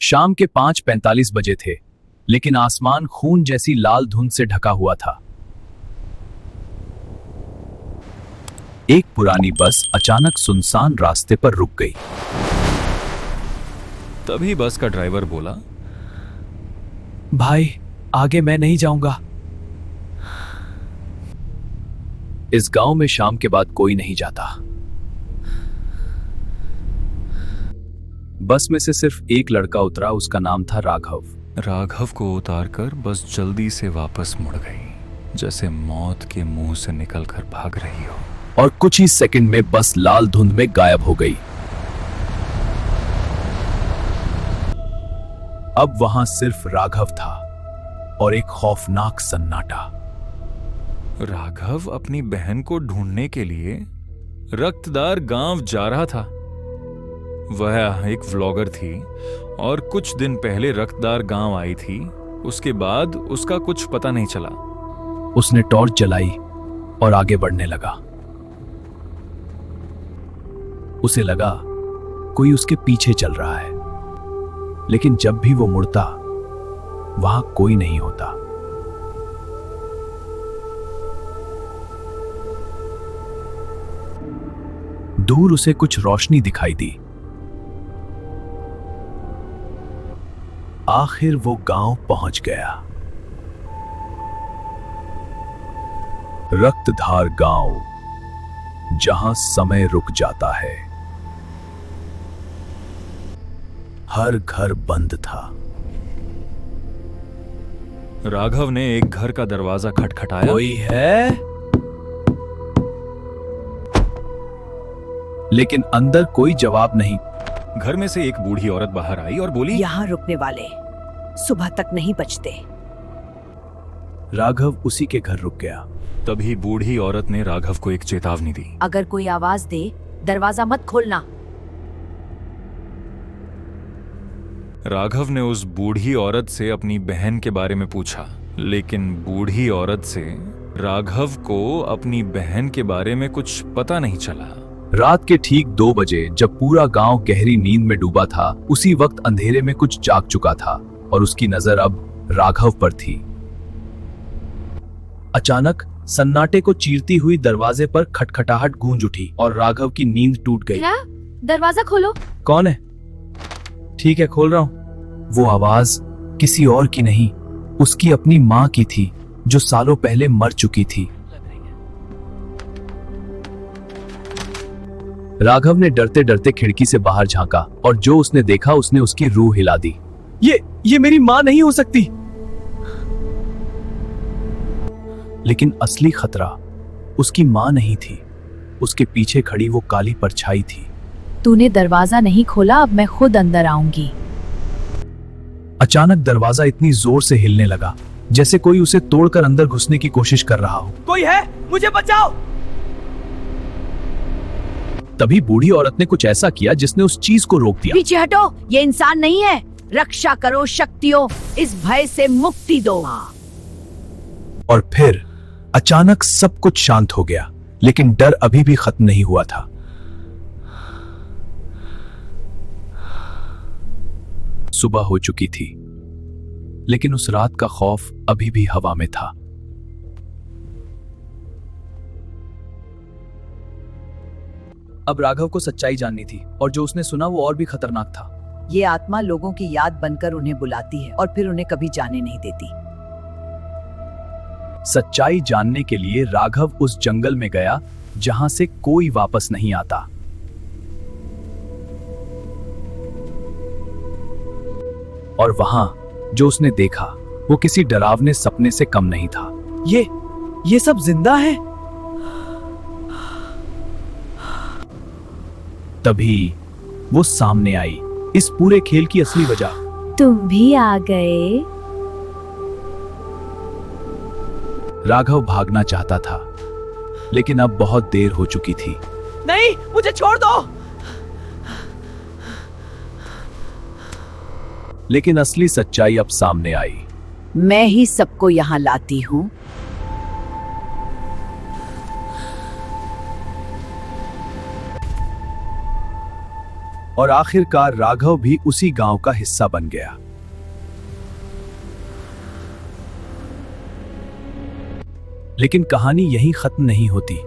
शाम के 5:45 बजे थे, लेकिन आसमान खून जैसी लाल धुंध से ढका हुआ था। एक पुरानी बस अचानक सुनसान रास्ते पर रुक गई। तभी बस का ड्राइवर बोला, भाई, आगे मैं नहीं जाऊंगा। इस गांव में शाम के बाद कोई नहीं जाता। बस में से सिर्फ एक लड़का उतरा, उसका नाम था राघव। राघव को उतारकर बस जल्दी से वापस मुड़ गई, जैसे मौत के मुंह से निकलकर भाग रही हो। और कुछ ही सेकंड में बस लाल धुंध में गायब हो गई। अब वहां सिर्फ राघव था और एक खौफनाक सन्नाटा। राघव अपनी बहन को ढूंढने के लिए रक्तदार गांव जा रहा था। वह एक व्लॉगर थी और कुछ दिन पहले रक्तदार गांव आई थी। उसके बाद उसका कुछ पता नहीं चला। उसने टॉर्च जलाई और आगे बढ़ने लगा। उसे लगा कोई उसके पीछे चल रहा है, लेकिन जब भी वो मुड़ता, वहां कोई नहीं होता। दूर उसे कुछ रोशनी दिखाई दी। आखिर वो गांव पहुंच गया। रक्तधार गांव, जहां समय रुक जाता है। हर घर बंद था। राघव ने एक घर का दरवाजा खटखटाया। कोई है? लेकिन अंदर कोई जवाब नहीं। घर में से एक बूढ़ी औरत बाहर आई और बोली, यहाँ रुकने वाले सुबह तक नहीं बचते। राघव उसी के घर रुक गया। तभी बूढ़ी औरत ने राघव को एक चेतावनी दी। अगर कोई आवाज दे, दरवाजा मत खोलना। राघव ने उस बूढ़ी औरत से अपनी बहन के बारे में पूछा, लेकिन बूढ़ी औरत से राघव को अपनी बहन के बारे में कुछ पता नहीं चला। रात के ठीक 2 बजे, जब पूरा गांव गहरी नींद में डूबा था, उसी वक्त अंधेरे में कुछ जाग चुका था और उसकी नजर अब राघव पर थी। अचानक सन्नाटे को चीरती हुई दरवाजे पर खटखटाहट गूंज उठी और राघव की नींद टूट गई। क्या? दरवाजा खोलो। कौन है? ठीक है, खोल रहा हूं। वो आवाज किसी और की नहीं, उसकी अपनी मां की थी, जो सालों पहले मर चुकी थी। राघव ने डरते डरते खिड़की से बाहर झांका और जो उसने देखा, उसने उसकी रूह हिला दी। ये मेरी मां नहीं हो सकती। लेकिन असली खतरा उसकी मां नहीं थी, उसके पीछे खड़ी वो काली परछाई थी। तूने दरवाजा नहीं खोला, अब मैं खुद अंदर आऊंगी। अचानक दरवाजा इतनी जोर से हिलने लगा, जैसे कोई उसे तोड़कर अंदर घुसने की कोशिश कर रहा हो। कोई है? मुझे बचाओ! तभी बूढ़ी औरत ने कुछ ऐसा किया जिसने उस चीज को रोक दिया। पीछे हटो, ये इंसान नहीं है। रक्षा करो शक्तियों, इस भय से मुक्ति दो। और फिर अचानक सब कुछ शांत हो गया, लेकिन डर अभी भी खत्म नहीं हुआ था। सुबह हो चुकी थी, लेकिन उस रात का खौफ अभी भी हवा में था। अब राघव को सच्चाई जाननी थी, और जो उसने सुना वो और भी खतरनाक था। ये आत्मा लोगों की याद बनकर उन्हें बुलाती है और फिर उन्हें कभी जाने नहीं देती। सच्चाई जानने के लिए राघव उस जंगल में गया जहां से कोई वापस नहीं आता। और वहां जो उसने देखा, वो किसी डरावने सपने से कम नहीं था। ये सब जिंदा है? तभी वो सामने आई, इस पूरे खेल की असली वजह। तुम भी आ गए? राघव भागना चाहता था, लेकिन अब बहुत देर हो चुकी थी। नहीं, मुझे छोड़ दो! लेकिन असली सच्चाई अब सामने आई। मैं ही सबको यहाँ लाती हूँ। और आखिरकार राघव भी उसी गांव का हिस्सा बन गया। लेकिन कहानी यहीं खत्म नहीं होती।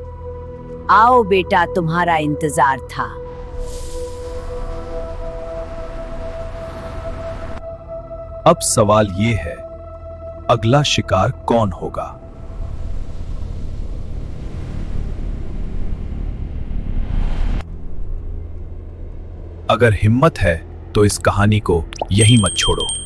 आओ बेटा, तुम्हारा इंतजार था। अब सवाल ये है, अगला शिकार कौन होगा? अगर हिम्मत है तो इस कहानी को यहीं मत छोड़ो।